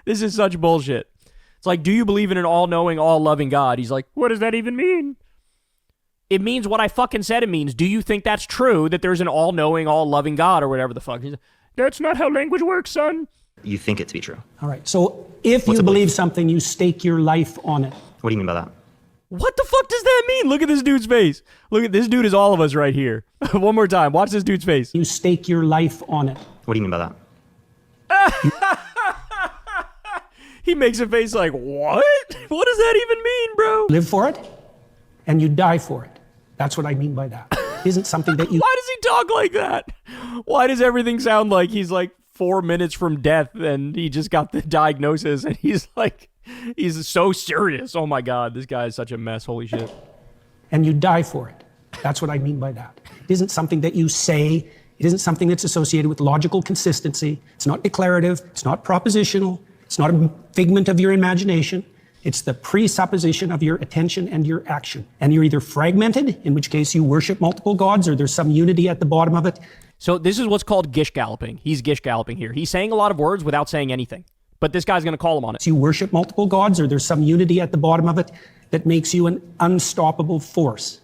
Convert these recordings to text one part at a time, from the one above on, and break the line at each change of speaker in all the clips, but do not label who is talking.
This is such bullshit. It's like, do you believe in an all-knowing, all-loving God? He's like, what does that even mean? It means what I fucking said it means. Do you think that's true, that there's an all-knowing, all-loving God or whatever the fuck? He's like, that's not how language works, son.
You think it to be true.
All right. So if you believe something, you stake your life on it.
What do you mean by that?
What the fuck does that mean? Look at this dude's face. Look at this dude is all of us right here. One more time. Watch this dude's face.
You stake your life on it.
What do you mean by that?
He makes a face like, what? What does that even mean, bro?
Live for it, and you die for it. That's what I mean by that. It isn't something that you...
Why does he talk like that? Why does everything sound like he's like 4 minutes from death and he just got the diagnosis and he's like, he's so serious. Oh my God, this guy is such a mess. Holy shit.
And you die for it. That's what I mean by that. It isn't something that you say. It isn't something that's associated with logical consistency. It's not declarative. It's not propositional. It's not a figment of your imagination. It's the presupposition of your attention and your action. And you're either fragmented, in which case you worship multiple gods, or there's some unity at the bottom of it.
So this is what's called gish galloping. He's gish galloping here. He's saying a lot of words without saying anything. But this guy's going to call him on it.
You worship multiple gods, or there's some unity at the bottom of it that makes you an unstoppable force.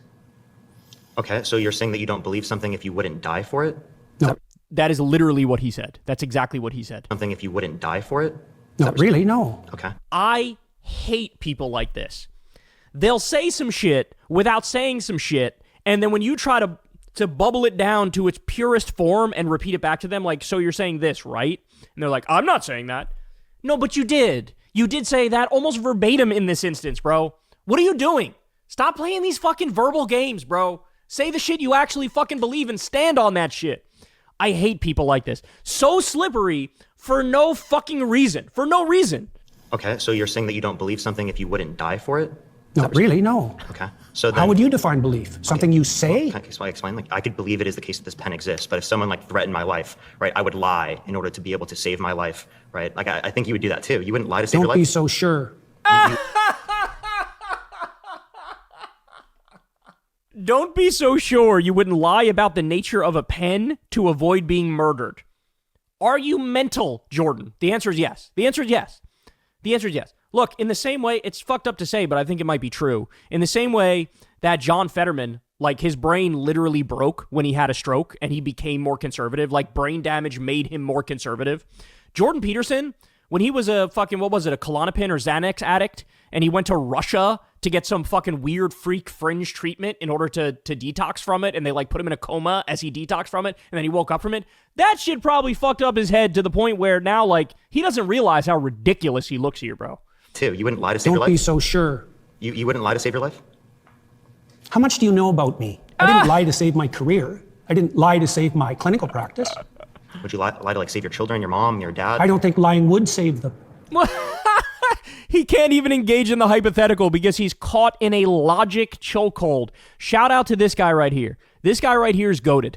Okay, so you're saying that you don't believe something if you wouldn't die for it?
No.
That is literally what he said. That's exactly what he said.
Something if you wouldn't die for it?
Not really, no.
Okay.
I hate people like this. They'll say some shit without saying some shit, and then when you try to bubble it down to its purest form and repeat it back to them, like, so you're saying this, right? And they're like, I'm not saying that. No, but you did. You did say that almost verbatim in this instance, bro. What are you doing? Stop playing these fucking verbal games, bro. Say the shit you actually fucking believe and stand on that shit. I hate people like this. So slippery for no fucking reason. For no reason.
Okay, so you're saying that you don't believe something if you wouldn't die for it?
Not really, no.
Okay. So then,
how would you define belief? Something you say?
Okay, so I explain. Like, I could believe it is the case that this pen exists, but if someone like threatened my life, right, I would lie in order to be able to save my life, right? Like, I think you would do that too. You wouldn't lie to save your life.
Don't be so sure.
Don't be so sure you wouldn't lie about the nature of a pen to avoid being murdered. Are you mental, Jordan? The answer is yes. The answer is yes. The answer is yes. Look, in the same way, it's fucked up to say, but I think it might be true. In the same way that John Fetterman, like, his brain literally broke when he had a stroke and he became more conservative. Like, brain damage made him more conservative. Jordan Peterson, when he was a fucking, what was it, a Klonopin or Xanax addict, and he went to Russia to get some fucking weird freak fringe treatment in order to detox from it, and they like put him in a coma as he detoxed from it, and then he woke up from it. That shit probably fucked up his head to the point where now, like, he doesn't realize how ridiculous he looks here, bro.
Too. You wouldn't lie to save your life?
Don't be so sure.
You wouldn't lie to save your life?
How much do you know about me? I didn't lie to save my career. I didn't lie to save my clinical practice.
Would you lie to like save your children, your mom, your dad?
I don't think lying would save them.
He can't even engage in the hypothetical because he's caught in a logic chokehold. Shout out to this guy right here. This guy right here is goated.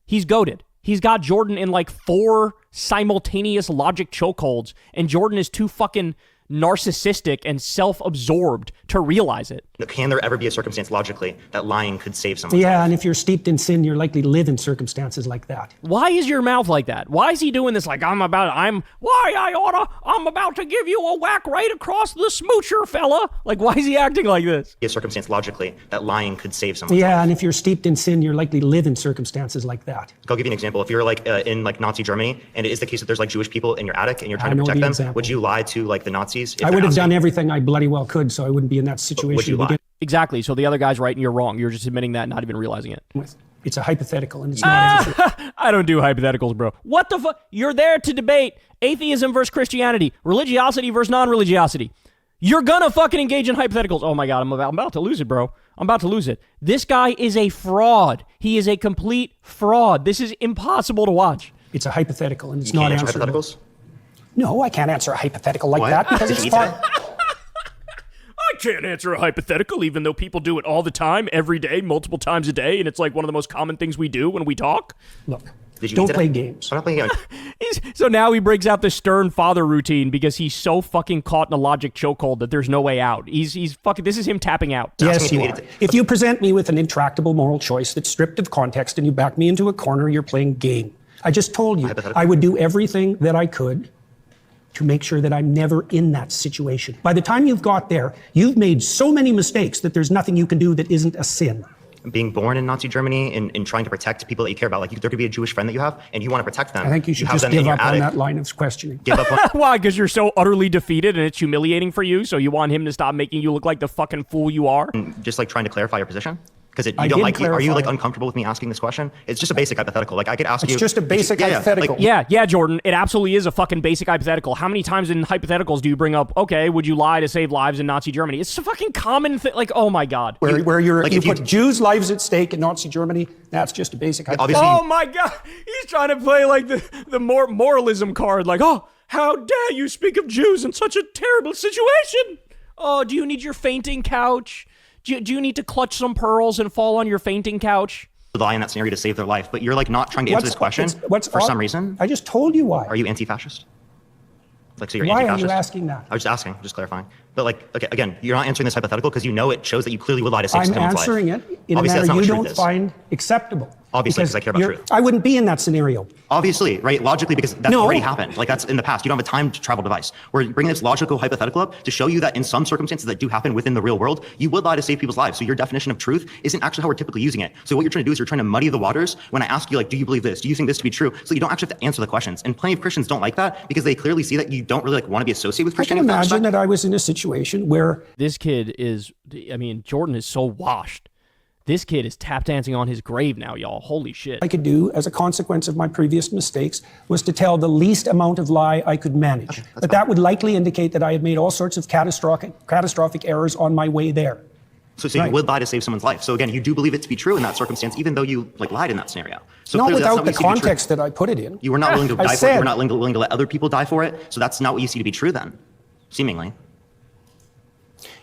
He's goated. He's got Jordan in like 4 simultaneous logic chokeholds, and Jordan is too fucking narcissistic and self-absorbed to realize it.
Can there ever be a circumstance logically that lying could save someone?
Yeah, and if you're steeped in sin, you're likely to live in circumstances like that.
Why is your mouth like that? Why is he doing this like, I'm about to give you a whack right across the smoocher, fella? Like, why is he acting like this?
A circumstance logically that lying could save someone.
Yeah, and if you're steeped in sin, you're likely to live in circumstances like that.
I'll give you an example. If you're like in like Nazi Germany, and it is the case that there's like Jewish people in your attic and you're trying to protect them,
example.
Would you lie to like the Nazis?
I would have done everything I bloody well could, so I wouldn't be in that situation.
Would you lie?
Exactly. So the other guy's right and you're wrong. You're just admitting that and not even realizing it.
It's a hypothetical, and it's not.
I don't do hypotheticals, bro. What the fuck? You're there to debate atheism versus Christianity, religiosity versus non-religiosity. You're gonna fucking engage in hypotheticals. Oh my God, I'm about to lose it, bro. I'm about to lose it. This guy is a fraud. He is a complete fraud. This is impossible to watch.
It's a hypothetical, and it's
you
not
can't
answerable.
answer hypotheticals?
No, I can't answer a hypothetical like that because it's far.
I can't answer a hypothetical, even though people do it all the time, every day, multiple times a day, and it's like one of the most common things we do when we talk.
Look, don't play games.
I'm not playing games.
So now he breaks out the stern father routine because he's so fucking caught in a logic chokehold that there's no way out. He's fucking, this is him tapping out.
Yes, you are. If you present me with an intractable moral choice that's stripped of context and you back me into a corner, you're playing game. I just told you I would do everything that I could to make sure that I'm never in that situation. By the time you've got there, you've made so many mistakes that there's nothing you can do that isn't a sin.
Being born in Nazi Germany and trying to protect people that you care about, like there could be a Jewish friend that you have and you want to protect them.
I think you should just give up on that line of questioning.
Give up on
Why? Because you're so utterly defeated and it's humiliating for you, so you want him to stop making you look like the fucking fool you are?
just like trying to clarify your position? Because you
I
don't
did
like, are you like
clarify.
uncomfortable with me asking this question? It's just a basic hypothetical. Like I could ask you.
It's just a basic hypothetical.
Yeah, Jordan, it absolutely is a fucking basic hypothetical. How many times in hypotheticals do you bring up, okay, would you lie to save lives in Nazi Germany? It's a fucking common thing. Like, oh my God.
Where you
if
put Jews' lives at stake in Nazi Germany, that's just a basic hypothetical.
Oh my God. He's trying to play like the moralism card. Like, oh, how dare you speak of Jews in such a terrible situation? Oh, do you need your fainting couch? Do you need to clutch some pearls and fall on your fainting couch?
lie in that scenario to save their life, but you're like not trying to answer this question for some reason.
I just told you why.
Are you anti-fascist? Like, so you're
Why
anti-fascist?
are you asking that?
I was just asking, just clarifying. But like, okay, again, you're not answering this hypothetical because you know it shows that you clearly would lie to save someone's life.
I'm answering it in
Obviously,
a
that's not
manner you
what truth
don't
is.
find acceptable.
Obviously, because I care about truth.
I wouldn't be in that scenario.
Obviously, right? Logically, because that's
No.
already happened. Like that's in the past. You don't have a time travel device. We're bringing this logical hypothetical up to show you that in some circumstances that do happen within the real world, you would lie to save people's lives. So your definition of truth isn't actually how we're typically using it. So what you're trying to do is you're trying to muddy the waters when I ask you, like, do you believe this? Do you think this to be true? So you don't actually have to answer the questions. And plenty of Christians don't like that because they clearly see that you don't really like want to be associated with
I can
Christianity.
imagine that I was in a situation where
This kid is, I mean, Jordan is so washed. This kid is tap dancing on his grave now, y'all. Holy shit.
I could do as a consequence of my previous mistakes was to tell the least amount of lie I could manage. But that would likely indicate that I had made all sorts of catastrophic errors on my way there.
So
Right.
you would lie to save someone's life. So again, you do believe it to be true in that circumstance, even though you like lied in that scenario. So
Not
clearly that's
without
what
the
you see to be true.
context that I put it in.
You were not willing to
I
die for it.
said-
You were not willing to let other people die for it. So that's not what you see to be true then, seemingly.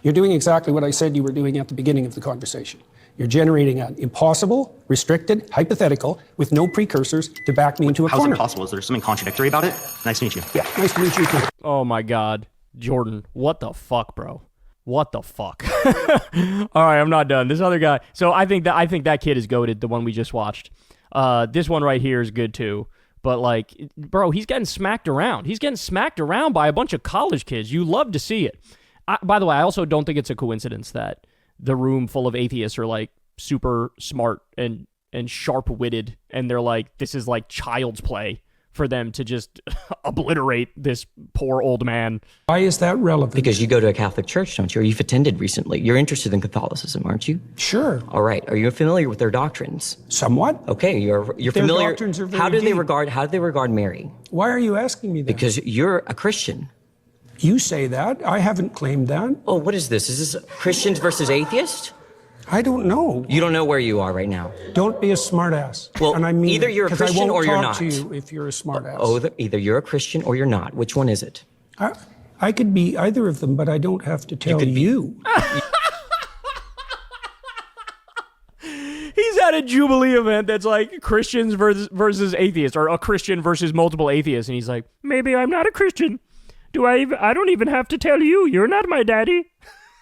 You're doing exactly what I said you were doing at the beginning of the conversation. You're generating an impossible, restricted, hypothetical with no precursors to back me into a
How's
corner.
it possible? Is there something contradictory about it? Nice to meet you.
Yeah, nice to meet you too.
Oh my God. Jordan, what the fuck, bro? What the fuck? All right, I'm not done. This other guy. So I think that kid is goated, the one we just watched. This one right here is good too. But like, bro, he's getting smacked around. He's getting smacked around by a bunch of college kids. You love to see it. By the way, I also don't think it's a coincidence that the room full of atheists are like super smart and sharp-witted, and they're like, this is like child's play for them to just obliterate this poor old man.
Why is that relevant?
Because you go to a Catholic church, don't you? Or you've attended recently. You're interested in Catholicism, aren't you?
Sure,
All right. Are you familiar with their doctrines?
somewhat.
Okay, you're
Their
familiar.
doctrines are very
how do they
deep.
regard Mary?
Why are you asking me that?
Because you're a Christian.
You say that. I haven't claimed that.
Oh, what is this? Is this Christians versus atheists?
I don't know.
You don't know where you are right now.
Don't be a smartass.
Well,
and I mean
either you're a
'cause I
Christian
won't
or you're
talk
not.
to you if you're a smartass.
Oh, either you're a Christian or you're not. Which one is it?
I could be either of them, but I don't have to tell you.
He's at a Jubilee event that's like Christians versus atheists, or a Christian versus multiple atheists, and he's like, maybe I'm not a Christian. I don't even have to tell you. You're not my daddy.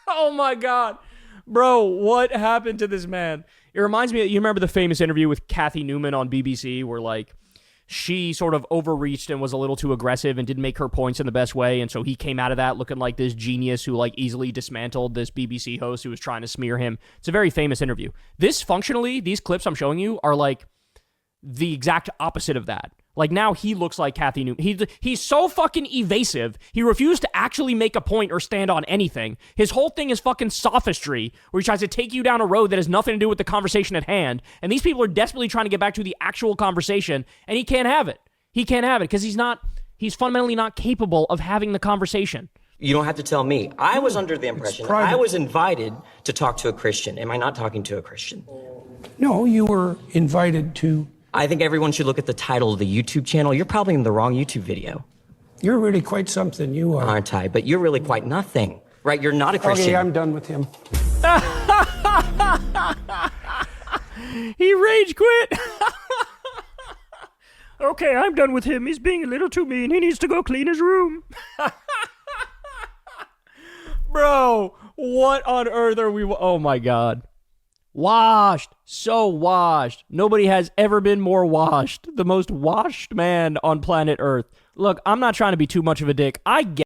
Oh my God. Bro, what happened to this man? It reminds me, you remember the famous interview with Kathy Newman on BBC where like she sort of overreached and was a little too aggressive and didn't make her points in the best way, and so he came out of that looking like this genius who like easily dismantled this BBC host who was trying to smear him. It's a very famous interview. These clips I'm showing you are like the exact opposite of that. Like now he looks like Kathy Newman. He's so fucking evasive. He refused to actually make a point or stand on anything. His whole thing is fucking sophistry, where he tries to take you down a road that has nothing to do with the conversation at hand. And these people are desperately trying to get back to the actual conversation, and he can't have it. He can't have it because he's fundamentally not capable of having the conversation.
You don't have to tell me. I was under the impression
private.
I was invited to talk to a Christian. Am I not talking to a Christian?
No, you were invited to.
I think everyone should look at the title of the YouTube channel. You're probably in the wrong YouTube video,
You're really quite something, you are.
aren't I? But you're really quite nothing, right? You're not a Christian.
Okay, I'm done with him.
He rage quit. Okay, I'm done with him. He's being a little too mean. He needs to go clean his room. Bro, what on earth are we... Oh, my God. Washed. So washed. Nobody has ever been more washed. The most washed man on planet Earth. Look, I'm not trying to be too much of a dick. I get